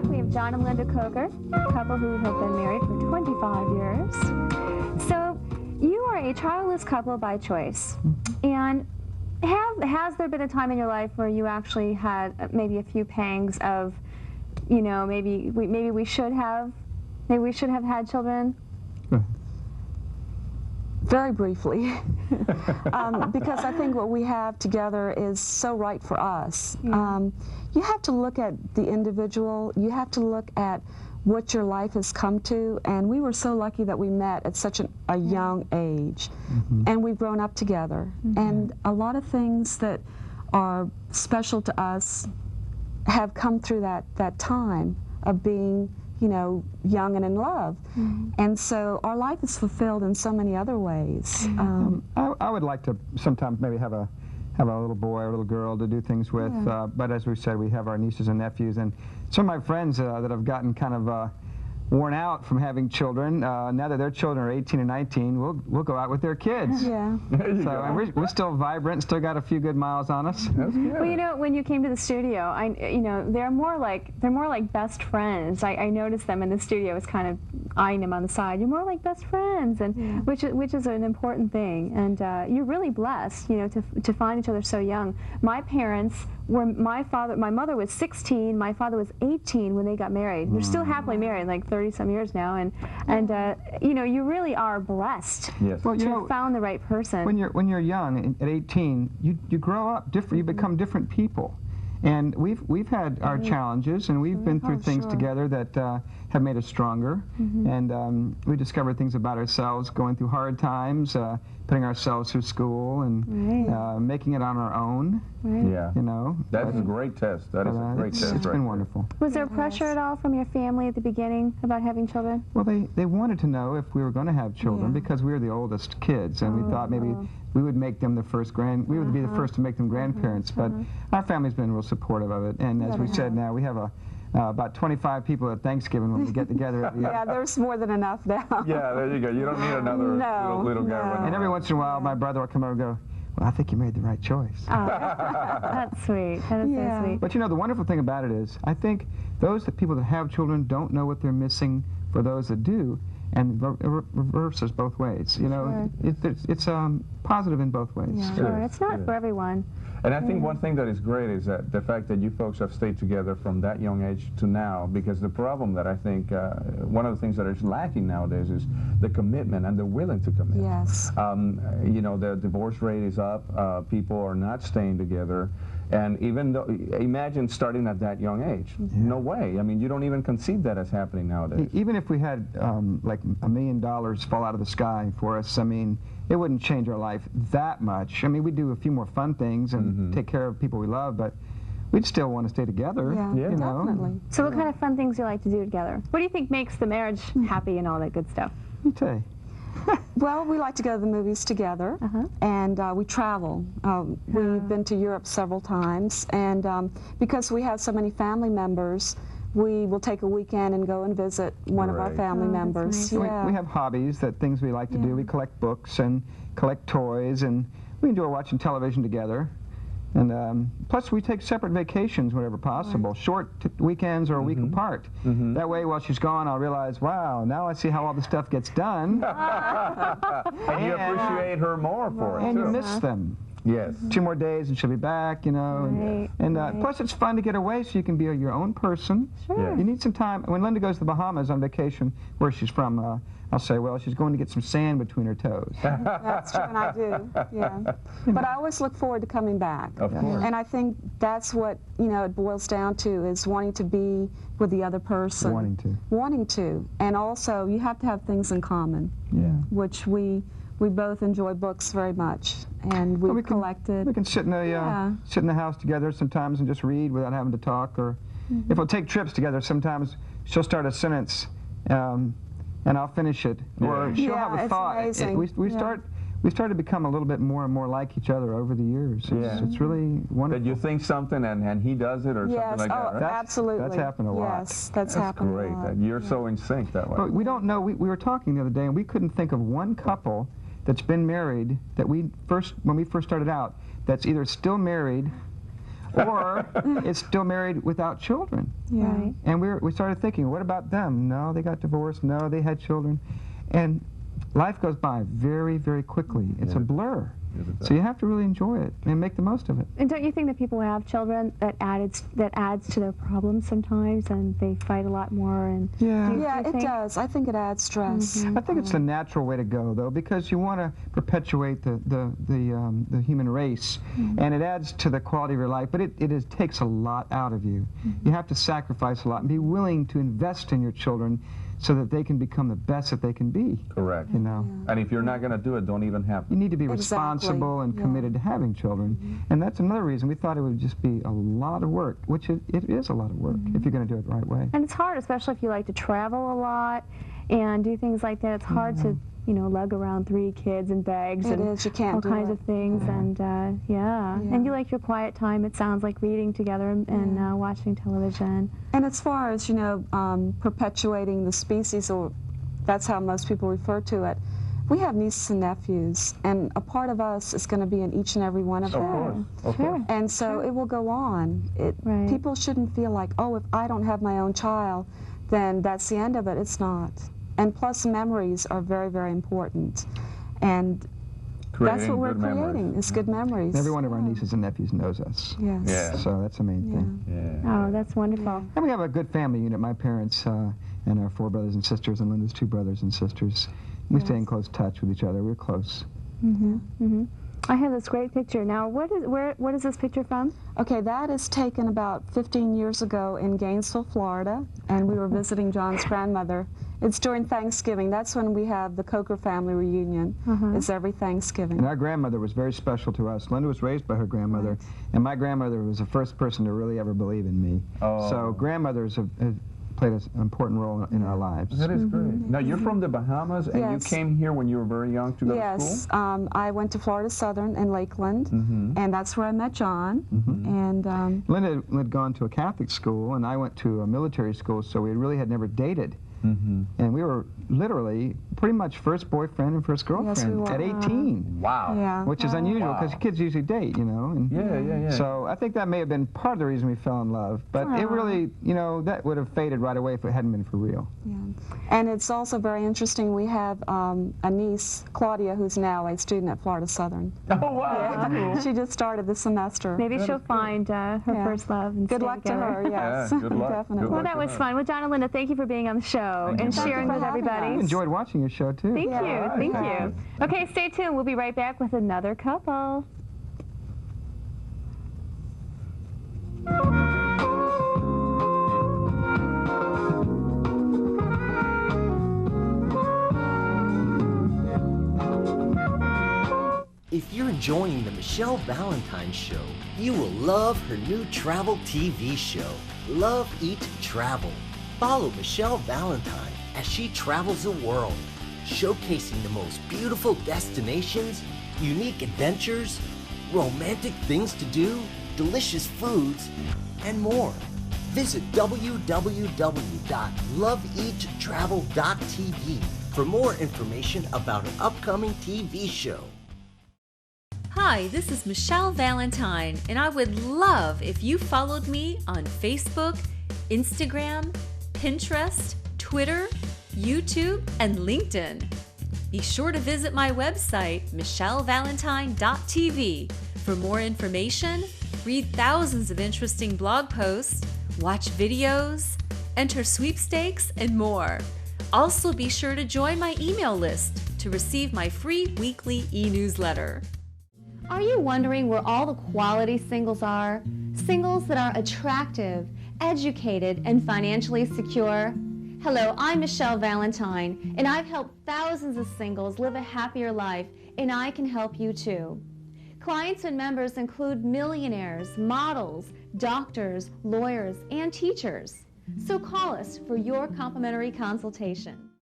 back. We have John and Linda Coker, a couple who have been married for 25 years. So you are a childless couple by choice. And has there been a time in your life where you actually had maybe a few pangs of, you know, maybe we should have had children? Very briefly, because I think what we have together is so right for us. You have to look at the individual, you have to look at what your life has come to, and we were so lucky that we met at such a young age, and we've grown up together, and a lot of things that are special to us have come through that time of being, you know, young and in love. And so our life is fulfilled in so many other ways. I would like to sometimes maybe have a little boy or a little girl to do things with, but as we said, we have our nieces and nephews, and some of my friends that have gotten kind of worn out from having children. Now that their children are 18 and 19, we'll go out with their kids. Yeah. So and we're still vibrant, still got a few good miles on us. That's good. Well, you know, when you came to the studio, you know, they're more like best friends. I noticed them in the studio. I was kind of eyeing them on the side. You're more like best friends, and which is an important thing. And you're really blessed, you know, to find each other so young. My parents were my mother was 16, my father was 18 when they got married. They're still happily married, like 30-some years now, and you know, you really are blessed Well, to have found the right person. When you're young at 18, you grow up different. You become different people, and we've had our challenges, and we've been through things together that have made us stronger, and we discovered things about ourselves going through hard times, putting ourselves through school, and making it on our own. Yeah. You know, That is a great test. That is a great test. It's been wonderful. Was there pressure at all from your family at the beginning about having children? Well, they wanted to know if we were going to have children because we were the oldest kids, and we thought maybe we would make them the first we would be the first to make them grandparents. But our family's been real supportive of it, and as we said, now we have about 25 people at Thanksgiving when we get together. Yeah, there's more than enough now. Yeah, there you go. You don't need another little guy running And every around. once in a while, my brother will come over and go, "Well, I think you made the right choice." That's sweet. That is so sweet. But you know, the wonderful thing about it is, I think people that have children don't know what they're missing for those that do, and reverses both ways. You know, it's positive in both ways. Yeah, sure. It's not for everyone. And I think one thing that is great is that the fact that you folks have stayed together from that young age to now, because the problem that I think, one of the things that is lacking nowadays is the commitment and the willing to commit. Yes. You know, the divorce rate is up, people are not staying together, and even though, imagine starting at that young age. No way. I mean, you don't even conceive that as happening nowadays. Even if we had like $1 million fall out of the sky for us, I mean, it wouldn't change our life that much. I mean, we do a few more fun things and take care of people we love, but we'd still want to stay together. Yeah, you know? definitely. So what kind of fun things do you like to do together? What do you think makes the marriage happy and all that good stuff? Let me tell you. Well, we like to go to the movies together, and we travel. We've been to Europe several times, and because we have so many family members, we will take a weekend and go and visit one of our family members. Nice. We have hobbies, things we like to do. We collect books and collect toys, and we enjoy watching television together. And plus, we take separate vacations whenever possible, short weekends or a week apart. That way, while she's gone, I'll realize, wow, now I see how all the stuff gets done. And you appreciate her more for it, And too. you miss them. Yes. 2 more days and she'll be back, you know. And plus, it's fun to get away so you can be your own person. Sure. You need some time. When Linda goes to the Bahamas on vacation, where she's from, I'll say, well, she's going to get some sand between her toes. That's true, and I do, But I always look forward to coming back. Of course. And I think that's what, you know, it boils down to, is wanting to be with the other person. Wanting to. And also, you have to have things in common. Which we both enjoy books very much, and we collected. We can sit in the house together sometimes and just read without having to talk. Or if we'll take trips together, sometimes she'll start a sentence and I'll finish it, or she'll have a thought. Amazing. We start to become a little bit more and more like each other over the years. It's really wonderful. That you think something and he does it, or something like that, right? Absolutely. That's happened a lot. Yes, that's happened great. a lot. That you're so in sync that way. But we don't know. We were talking the other day, and we couldn't think of one couple that's been married that when we first started out, that's either still married or it's still married without children. Yeah. Right. And we started thinking, what about them? No, they got divorced. No, they had children. And life goes by very, very quickly. It's a blur. So you have to really enjoy it and make the most of it. And don't you think that people who have children, that adds to their problems sometimes, and they fight a lot more? And Yeah, it does. I think it adds stress. I think it's the natural way to go, though, because you want to perpetuate the human race, and it adds to the quality of your life. But it takes a lot out of you. You have to sacrifice a lot and be willing to invest in your children so that they can become the best that they can be. Correct. You know. And if you're not going to do it, don't even have You them. need to be responsible and committed to having children. And that's another reason we thought it would just be a lot of work, which it is a lot of work if you're going to do it the right way. And it's hard, especially if you like to travel a lot and do things like that. It's hard to, you know, lug around 3 kids and bags It and is. You can't all do kinds it. of things. And and you like your quiet time. It sounds like reading together and watching television. And as far as, you know, perpetuating the species, or that's how most people refer to it, we have nieces and nephews, and a part of us is going to be in each and every one of them. Of course. And so it will go on. Right. People shouldn't feel like, oh, if I don't have my own child, then that's the end of it. It's not. And plus, memories are very, very important. And that's what we're creating, is good memories. Every one of our nieces and nephews knows us. Yes. Yeah. So that's the main thing. Yeah. Oh, that's wonderful. And we have a good family unit. My parents and our 4 brothers and sisters, and Linda's 2 brothers and sisters. We stay in close touch with each other. We're close. I have this great picture. Now, what is this picture from? Okay, that is taken about 15 years ago in Gainesville, Florida, and we were visiting John's grandmother. It's during Thanksgiving. That's when we have the Coker family reunion. It's every Thanksgiving. And our grandmother was very special to us. Linda was raised by her grandmother, and my grandmother was the first person to really ever believe in me. So grandmothers have played an important role in our lives. That is great. Now, you're from the Bahamas, and you came here when you were very young to go to school? Yes, I went to Florida Southern in Lakeland, and that's where I met John. And Linda had gone to a Catholic school, and I went to a military school, so we really had never dated. And we were literally pretty much first boyfriend and first girlfriend Yes, we were. at 18. Wow. yeah, Which is unusual because kids usually date, you know. And Yeah. So I think that may have been part of the reason we fell in love. But it really, you know, that would have faded right away if it hadn't been for real. and it's also very interesting. We have a niece, Claudia, who's now a student at Florida Southern. Oh, wow. She just started this semester. Maybe she'll find her first love and Good stay luck together. to her, yes. Yeah, good luck. Definitely. Well, that was fun. Well, John and Linda, thank you for being on the show and you. sharing Thank you with for having everybody. I enjoyed watching your show, too. Thank you. Thank Yeah. you. Okay, stay tuned. We'll be right back with another couple. If you're enjoying the Michelle Valentine Show, you will love her new travel TV show, Love, Eat, Travel. Follow Michelle Valentine as she travels the world, showcasing the most beautiful destinations, unique adventures, romantic things to do, delicious foods, and more. Visit www.loveeattravel.tv for more information about her upcoming TV show. Hi, this is Michelle Valentine, and I would love if you followed me on Facebook, Instagram, Pinterest, Twitter, YouTube, and LinkedIn. Be sure to visit my website, michellevalentine.tv, for more information, read thousands of interesting blog posts, watch videos, enter sweepstakes, and more. Also, be sure to join my email list to receive my free weekly e-newsletter. Are you wondering where all the quality singles are? Singles that are attractive, educated, and financially secure? Hello, I'm Michelle Valentine, and I've helped thousands of singles live a happier life, and I can help you too. Clients and members include millionaires, models, doctors, lawyers, and teachers. So call us for your complimentary consultation.